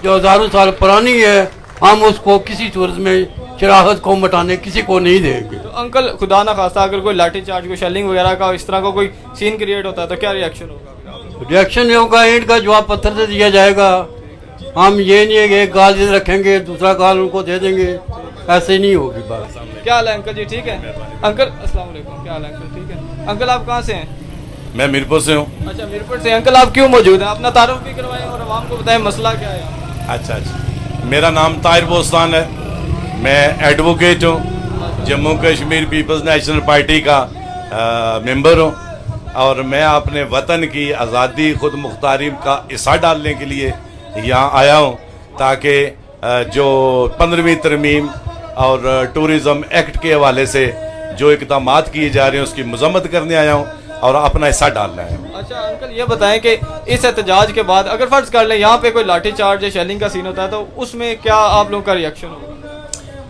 جو ہزاروں سال پرانی ہے ہم اس کو کسی صورت میں شراحت کو مٹانے کسی کو نہیں دیں گے. تو انکل خدا نہ خواستہ اگر کوئی لاٹھی چارج کوئی شیلنگ وغیرہ کا اس طرح کا کوئی سین کریٹ ہوتا ہے تو کیا ریئیکشن ہوگا؟ ریئیکشن یہ ہوگا اینٹ کا جواب پتھر سے دیا جائے گا. ہم یہ نہیں ہے کہ ایک گال ادھر رکھیں گے دوسرا گال ان کو دے دیں گے, ایسے نہیں ہوگی بات. کیا حال ہے انکل جی؟ ٹھیک ہے انکل. السلام علیکم. کیا حال ہے انکل؟ ٹھیک ہے انکل. آپ کہاں سے ہیں؟ میں میرپور سے ہوں. اچھا میرپور سے. انکل آپ کیوں موجود ہیں؟ اپنا تعارف بھی کروائیں اور عوام کو بتائیں مسئلہ کیا ہے. اچھا, میرا نام طاہر بوستان ہے. میں ایڈوکیٹ ہوں, Jammu Kashmir people's national party کا ممبر ہوں, اور میں اپنے وطن کی آزادی خود مختاری کا حصہ ڈالنے کے لیے یہاں آیا ہوں, تاکہ جو 15ویں ترمیم اور ٹورزم ایکٹ کے حوالے سے جو اقدامات کیے جا رہے ہیں اس کی مذمت کرنے آیا ہوں اور اپنا حصہ ڈالنا ہے. اچھا انکل یہ بتائیں کہ اس احتجاج کے بعد اگر فرض کر لیں یہاں پہ کوئی لاٹھی چارج یا شیلنگ کا سین ہوتا ہے تو اس میں کیا آپ لوگوں کا ریئیکشن ہوگا؟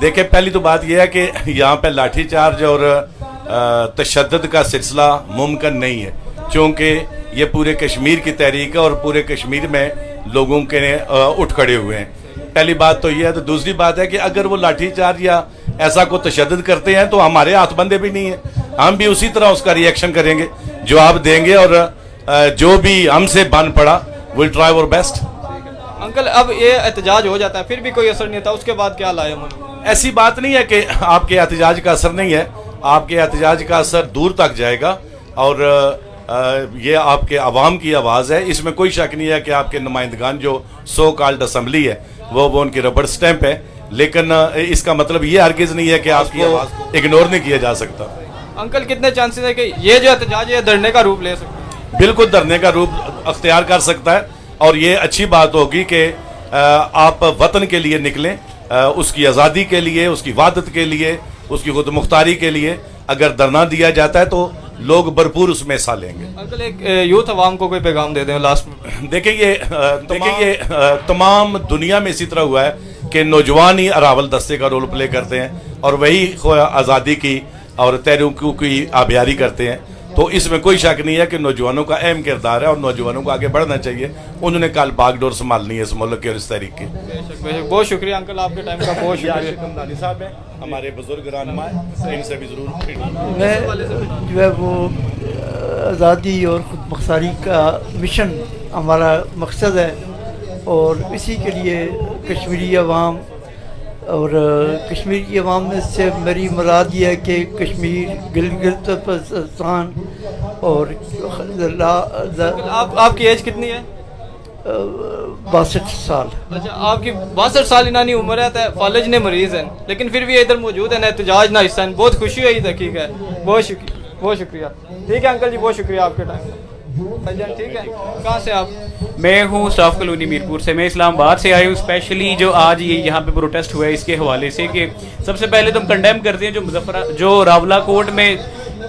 دیکھیں, پہلی تو بات یہ ہے کہ یہاں پہ لاٹھی چارج اور تشدد کا سلسلہ ممکن نہیں ہے, چونکہ یہ پورے کشمیر کی تحریک ہے اور پورے کشمیر میں لوگوں کے اٹھ کھڑے ہوئے ہیں. پہلی بات تو یہ ہے. تو دوسری بات ہے کہ اگر وہ لاٹھی چارج یا ایسا کو تشدد کرتے ہیں تو ہمارے ہاتھ بندے بھی نہیں ہیں, ہم بھی اسی طرح اس کا ریئیکشن کریں گے, جواب دیں گے, اور جو بھی ہم سے بن پڑا we'll try our best. Uncle اب یہ احتجاج ہو جاتا ہے پھر بھی کوئی اثر نہیں ہوتا, اس کے بعد کیا لائے عمل؟ ایسی بات نہیں ہے کہ آپ کے احتجاج کا اثر نہیں ہے, آپ کے احتجاج کا اثر دور تک جائے گا, اور یہ آپ کے عوام کی آواز ہے. اس میں کوئی شک نہیں ہے کہ آپ کے نمائندگان جو سو کالڈ اسمبلی ہے وہ ان کی ربڑ سٹیمپ ہے, لیکن اس کا مطلب یہ ہرگز نہیں ہے کہ آپ کی آواز کو اگنور نہیں کیا جا سکتا. انکل کتنے چانسز ہے کہ یہ جو احتجاج ہے دھرنے کا روپ لے سکتا ہے؟ بالکل دھرنے کا روپ اختیار کر سکتا ہے, اور یہ اچھی بات ہوگی کہ آپ وطن کے لیے نکلیں, اس کی آزادی کے لیے, اس کی وحدت کے لیے, اس کی خود مختاری کے لیے. اگر دھرنا دیا جاتا ہے تو لوگ بھرپور اس میں حصہ لیں گے. انکل ایک یوتھ عوام کو کوئی پیغام دے دیں لاسٹ میں. دیکھیں یہ تمام دنیا میں اسی طرح ہوا ہے کہ نوجوان ہی اراول دستے کا رول پلے کرتے ہیں, اور وہی آزادی کی اور تحریکوں کی آبیاری کرتے ہیں. تو اس میں کوئی شک نہیں ہے کہ نوجوانوں کا اہم کردار ہے, اور نوجوانوں کو آگے بڑھنا چاہیے. انہوں نے کل باغ ڈور سنبھالنی ہے اس ملک کی اور اس تحریک کی. بہت شکریہ انکل, آپ کے ٹائم کا بہت شکریہ. کمدانی صاحب ہیں ہمارے بزرگ رہنما ہیں, ان سے بھی ضرور. میں جو ہے وہ آزادی اور خود مختاری کا مشن ہمارا مقصد ہے, اور اسی کے لیے کشمیری عوام اور کشمیر کی عوام میں سے میری مراد یہ ہے کہ کشمیر گلگت بلتستان اور آپ کی ایج کتنی ہے؟ 62 سال. اچھا آپ کی 62 سال انہانی عمر ہے, فالج نے مریض ہیں لیکن پھر بھی ادھر موجود ہیں, نہ احتجاج نہ حصہ. بہت خوشی ہوئی تحقیق ہے. بہت شکریہ. ٹھیک ہے انکل جی, بہت شکریہ آپ کے ٹائم. ٹھیک ہے, کہاں سے آپ؟ میں ہوں اسٹاف کالونی میرپور سے. میں اسلام آباد سے آئی ہوں اسپیشلی جو آج یہاں پہ پروٹیسٹ ہوا ہے اس کے حوالے سے کہ سب سے پہلے تو ہم کنڈیم کرتے ہیں جو راولہ کوٹ میں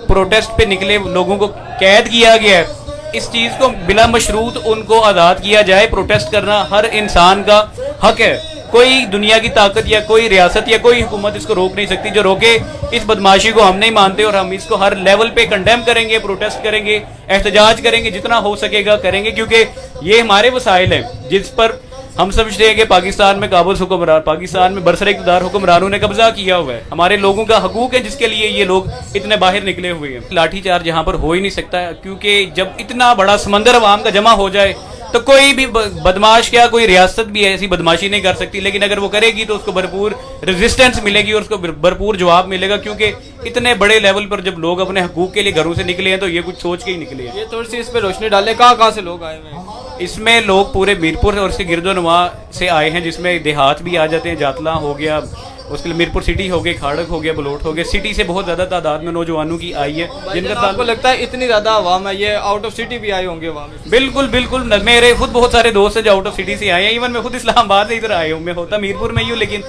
پروٹیسٹ پہ نکلے لوگوں کو قید کیا گیا ہے. اس چیز کو بلا مشروط ان کو آزاد کیا جائے. پروٹیسٹ کرنا ہر انسان کا حق ہے, کوئی دنیا کی طاقت یا کوئی ریاست یا کوئی حکومت اس کو روک نہیں سکتی. جو روکے اس بدماشی کو ہم نہیں مانتے, اور ہم اس کو ہر لیول پہ کنڈیم کریں گے, پروٹیسٹ کریں گے, احتجاج کریں گے, جتنا ہو سکے گا کریں گے, کیونکہ یہ ہمارے وسائل ہیں جس پر ہم سمجھتے ہیں کہ پاکستان میں قابض حکمران, پاکستان میں برسر اقتدار حکمرانوں نے قبضہ کیا ہوا ہے. ہمارے لوگوں کا حقوق ہے جس کے لیے یہ لوگ اتنے باہر نکلے ہوئے ہیں. لاٹھی چارج یہاں پر ہو ہی نہیں سکتا ہے, کیونکہ جب اتنا بڑا سمندر عوام کا جمع ہو جائے تو کوئی بھی بدماش کیا کوئی ریاست بھی ایسی بدماشی نہیں کر سکتی. لیکن اگر وہ کرے گی تو اس کو بھرپور ریزسٹنس ملے گی اور اس کو بھرپور جواب ملے گا, کیونکہ اتنے بڑے لیول پر جب لوگ اپنے حقوق کے لیے گھروں سے نکلے ہیں تو یہ کچھ سوچ کے ہی نکلے ہیں. یہ تھوڑی سی اس پہ روشنی ڈالیں, کہاں سے لوگ آئے ہوئے ہیں؟ اس میں لوگ پورے میرپور اور اس کے گرد و نواح سے آئے ہیں, جس میں دیہات بھی آ جاتے ہیں. جاتلا ہو گیا, اس کے لیے میرپور سٹی ہو گئی, کھاڑک ہو گیا, بلوٹ ہو گیا. سٹی سے بہت زیادہ تعداد میں نوجوانوں کی آئی ہے, جن کا آپ کو لگتا ہے اتنی زیادہ عوام ہے, یہ آؤٹ آف سٹی بھی آئے ہوں گے عوام؟ بالکل. میرے خود بہت سارے دوست ہیں جو آؤٹ آف سٹی سے آئے ہیں. ایون میں خود اسلام آباد سے ادھر آئے ہوں, میں ہوتا میرپور میں ہی ہوں, لیکن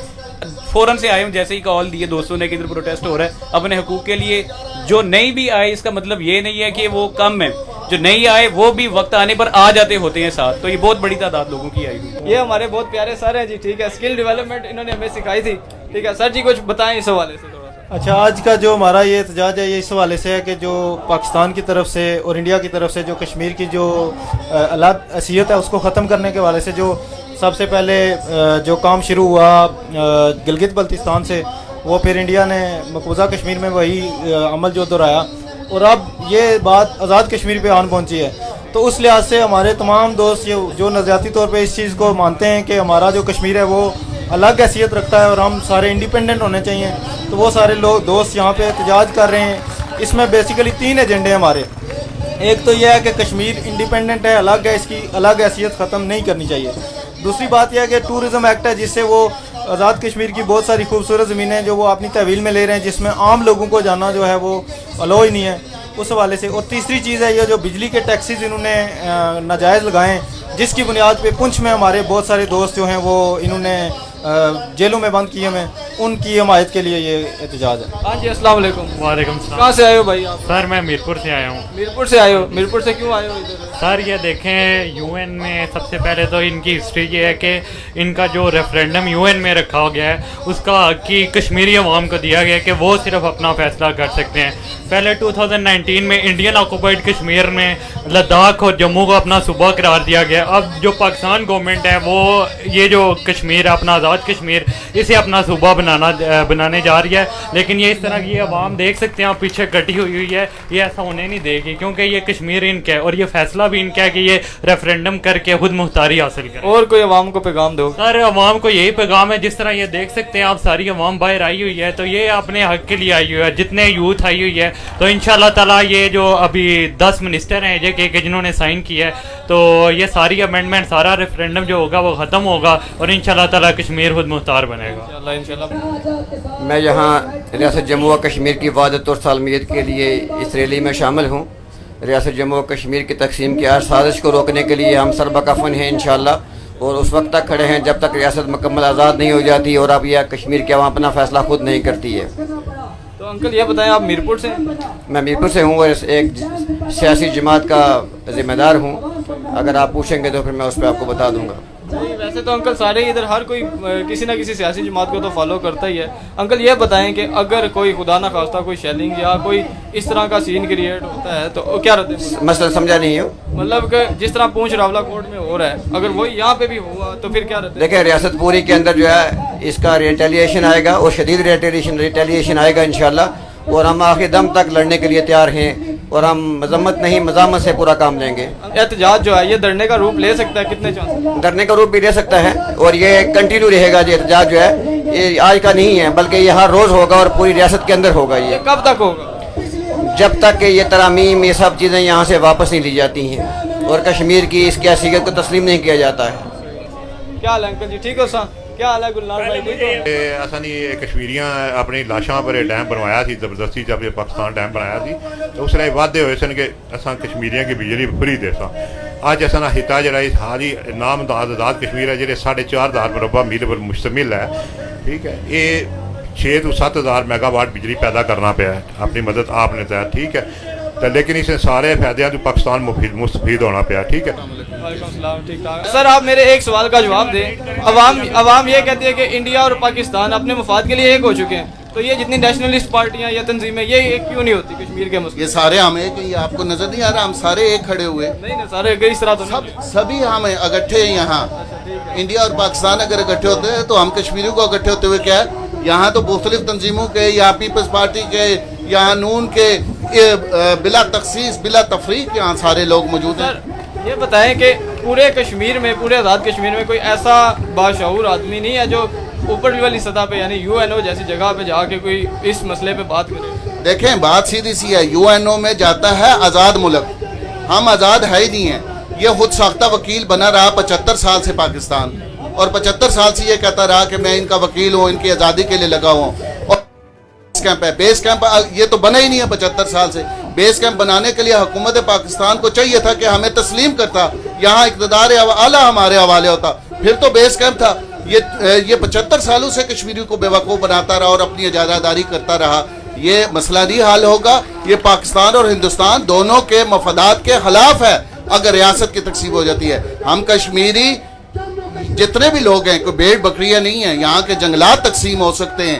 فوراً سے آئے ہوں جیسے ہی کال دیے دوستوں نے کہ ادھر پروٹیسٹ ہو رہا ہے اپنے حقوق کے لیے. جو نہیں بھی آئے اس کا مطلب یہ نہیں ہے کہ وہ کم ہے, جو نہیں آئے وہ بھی وقت آنے پر آ جاتے ہوتے ہیں ساتھ. تو یہ بہت بڑی تعداد لوگوں کی آئی ہوئی. یہ ہمارے بہت پیارے سر ہیں جی. ٹھیک ہے, اسکل ڈیولپمنٹ انہوں نے ہمیں سکھائی تھی. ٹھیک ہے سر جی, کچھ بتائیں اس حوالے سے تھوڑا سا. اچھا، آج کا جو ہمارا یہ احتجاج ہے یہ اس حوالے سے ہے کہ جو پاکستان کی طرف سے اور انڈیا کی طرف سے جو کشمیر کی جو الگ حیثیت ہے اس کو ختم کرنے کے حوالے سے جو سب سے پہلے جو کام شروع ہوا گلگت بلتستان سے، وہ پھر انڈیا نے مقبوضہ کشمیر میں وہی عمل جو دہرایا، اور اب یہ بات آزاد کشمیر پہ آن پہنچی ہے. تو اس لحاظ سے ہمارے تمام دوست جو نظریاتی طور پہ اس چیز کو مانتے ہیں کہ ہمارا جو کشمیر ہے وہ الگ حیثیت رکھتا ہے اور ہم سارے انڈیپینڈنٹ ہونے چاہیے، تو وہ سارے لوگ دوست یہاں پہ احتجاج کر رہے ہیں. اس میں بیسیکلی 3 ایجنڈے ہیں ہمارے. ایک تو یہ ہے کہ کشمیر انڈیپینڈنٹ ہے، الگ ہے، اس کی الگ حیثیت ختم نہیں کرنی چاہیے. دوسری بات یہ ہے کہ ٹورزم ایکٹ ہے جس سے وہ آزاد کشمیر کی بہت ساری خوبصورت زمینیں جو وہ اپنی تحویل میں لے رہے ہیں، جس میں عام لوگوں کو جانا جو ہے وہ الاؤ ہی نہیں ہے اس حوالے سے. اور تیسری چیز ہے یہ جو بجلی کے ٹیکسیز انہوں نے ناجائز لگائے ہیں، جس کی بنیاد پہ پنچ میں ہمارے بہت سارے دوست جو ہیں وہ انہوں نے جیلوں میں بند کیے ہوئے، ان کی حمایت کے لیے یہ احتجاج ہے. ہاں جی، السلام علیکم. وعلیکم السلام. کہاں سے آئے ہو بھائی آپ؟ سر میں میرپور سے آیا ہوں. میرپور سے آئے ہو؟ میرپور سے کیوں آئے ہو ادھر؟ سر یہ دیکھیں، یو این میں سب سے پہلے تو ان کی ہسٹری یہ ہے کہ ان کا جو ریفرینڈم یو این میں رکھا گیا ہے اس کا حق کی کشمیری عوام کو دیا گیا ہے کہ وہ صرف اپنا فیصلہ کر سکتے ہیں. پہلے 2019 میں انڈین آکوپائڈ کشمیر میں لداخ اور جموں کو اپنا صوبہ قرار دیا گیا. اب جو پاکستان گورنمنٹ ہے وہ یہ جو کشمیر اپنا آزاد کشمیر اسے اپنا صوبہ بنانے جا رہی ہے، لیکن یہ اس طرح کی عوام دیکھ سکتے ہیں آپ پیچھے کٹی ہوئی ہے، یہ ایسا ہونے نہیں دے گی کیونکہ یہ کشمیر ان کا ہے اور یہ فیصلہ بھی ان کا ہے کہ یہ ریفرینڈم کر کے خود مختاری حاصل کریں. اور کوئی عوام کو پیغام دو؟ سر عوام کو یہی پیغام ہے، جس طرح یہ دیکھ سکتے ہیں آپ ساری عوام باہر آئی ہوئی ہے، تو یہ اپنے حق کے لیے آئی ہوئی ہے. جتنے یوتھ آئی ہوئی ہے تو انشاءاللہ تعالیٰ یہ جو ابھی 10 منسٹر ہیں کہ جنہوں نے سائن کیا ہے، تو یہ ساری امینڈمنٹ سارا ریفرینڈم جو ہوگا وہ ختم ہوگا اور انشاءاللہ تعالیٰ کشمیر خود مختار بنے گا. میں یہاں ریاست جموں و کشمیر کی وحدت اور سالمیت کے لیے اس ریلی میں شامل ہوں. ریاست جموں و کشمیر کی تقسیم کی ہر سازش کو روکنے کے لیے ہم سربکفن ہیں انشاءاللہ، اور اس وقت تک کھڑے ہیں جب تک ریاست مکمل آزاد نہیں ہو جاتی اور اب یہ کشمیر کی عوام اپنا فیصلہ خود نہیں کرتی ہے. تو انکل یہ بتائیں، آپ میرپور سے ہیں؟ میں میرپور سے ہوں اور ایک سیاسی جماعت کا ذمہ دار ہوں. اگر آپ پوچھیں گے تو پھر میں اس پہ آپ کو بتا دوں گا. ویسے تو انکل سارے ادھر ہر کوئی کسی نہ کسی سیاسی جماعت کو تو فالو کرتا ہی ہے. انکل یہ بتائیں کہ اگر کوئی خدا نہ خواستہ کوئی شیلنگ یا کوئی اس طرح کا سین کریٹ ہوتا ہے تو کیا رد ہے؟ مسئلہ سمجھا نہیں ہو. مطلب کہ جس طرح پونچھ راولہ کوٹ میں ہو رہا ہے، اگر وہی یہاں پہ بھی ہوا تو پھر کیا رد ہے؟ دیکھیں ریاست پوری کے اندر جو ہے اس کا ریٹیلیشن آئے گا اور شدید ریٹیلیشن آئے گا انشاءاللہ، اور ہم آخر دم تک لڑنے کے لیے تیار ہیں اور ہم مذمت نہیں مزاحمت سے پورا کام لیں گے. احتجاج جو ہے یہ دھرنے کا روپ لے سکتا ہے؟ کتنے چانس؟ ڈرنے کا روپ بھی لے سکتا ہے اور یہ کنٹینیو رہے گا. جو احتجاج جو ہے یہ آج کا نہیں ہے بلکہ یہ ہر روز ہوگا اور پوری ریاست کے اندر ہوگا. یہ کب تک ہوگا؟ جب تک کہ یہ ترامیم یہ سب چیزیں یہاں سے واپس نہیں لی جاتی ہیں اور کشمیر کی اس کی حیثیت کو تسلیم نہیں کیا جاتا ہے. کیا حال ہے انکل جی؟ ٹھیک ہو سا؟ کیا حال ہے گلنار بھائی؟ ٹھیک ہو؟ اصل یہ کشمیریاں اپنی لاشاں پر ڈیم بنوایا سی زبردستی، جب یہ پاکستان ڈیم بنایا سی تو اس نے وعدے ہوئے سن کہ اصل کشمیریاں کی بجلی فری دے سا. اج اصل حصہ جڑا حالی نام آزاد کشمیر ہے جہے 4.5 مربع میل پر مشتمل ہے، ٹھیک ہے. یہ 6 تو 7 ہزار میگا واٹ بجلی پیدا کرنا پیا ہے اپنی مدد آپ نے تحت، ٹھیک ہے. لیکن اس سارے فائدے تو پاکستان مستفید ہونا پیا، ٹھیک ہے. وعلیکم السلام. ٹھیک ٹھاک. سر آپ میرے ایک سوال کا جواب دیں. عوام یہ کہتی ہے کہ انڈیا اور پاکستان اپنے مفاد کے لیے ایک ہو چکے ہیں، تو یہ جتنی نیشنلسٹ پارٹیاں یا تنظیمیں یہ ایک کیوں نہیں ہوتی کشمیر کے مسئلے؟ یہ سارے ہم ہیں کہ یہ آپ کو نظر نہیں آ رہا؟ ہم سارے ایک کھڑے ہوئے نہیں نا، سارے اس طرح تو سبھی ہم ہیں اکٹھے ہیں یہاں. انڈیا اور پاکستان اگر اکٹھے ہوتے ہیں تو ہم کشمیریوں کو اکٹھے ہوتے ہوئے کیا ہے؟ یہاں تو مختلف تنظیموں کے، یہاں پیپلز پارٹی کے، یہاں نون کے، بلا تخصیص بلا تفریق یہاں سارے لوگ موجود ہیں. یہ بتائیں کہ پورے کشمیر میں، پورے آزاد کشمیر میں کوئی ایسا باشعور آدمی نہیں ہے جو اوپر والی سطح پہ یعنی یو این او جیسی جگہ پہ جا کے کوئی اس مسئلے پہ بات کرے؟ دیکھیں بات سیدھی سی ہے، یو این او میں جاتا ہے آزاد ملک، ہم آزاد ہے ہی نہیں ہیں. یہ خود ساختہ وکیل بنا رہا 75 سال سے پاکستان، اور 75 سال سے یہ کہتا رہا کہ میں ان کا وکیل ہوں، ان کی آزادی کے لیے لگا ہوں. اور بیس کیمپ یہ تو بنا ہی نہیں ہے 75 سال سے. بیس کیمپ بنانے کے لیے حکومت پاکستان کو چاہیے تھا کہ ہمیں تسلیم کرتا، یہاں اقتدار اعلیٰ ہمارے حوالے ہوتا، پھر تو بیس کیمپ تھا. یہ 75 سالوں سے کشمیریوں کو بے وقوف بناتا رہا اور اپنی اجارہ داری کرتا رہا. یہ مسئلہ نہیں حل ہوگا. یہ پاکستان اور ہندوستان دونوں کے مفادات کے خلاف ہے اگر ریاست کی تقسیم ہو جاتی ہے. ہم کشمیری جتنے بھی لوگ ہیں کوئی بھیڑ بکریاں نہیں ہیں. یہاں کے جنگلات تقسیم ہو سکتے ہیں،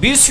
20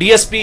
DSP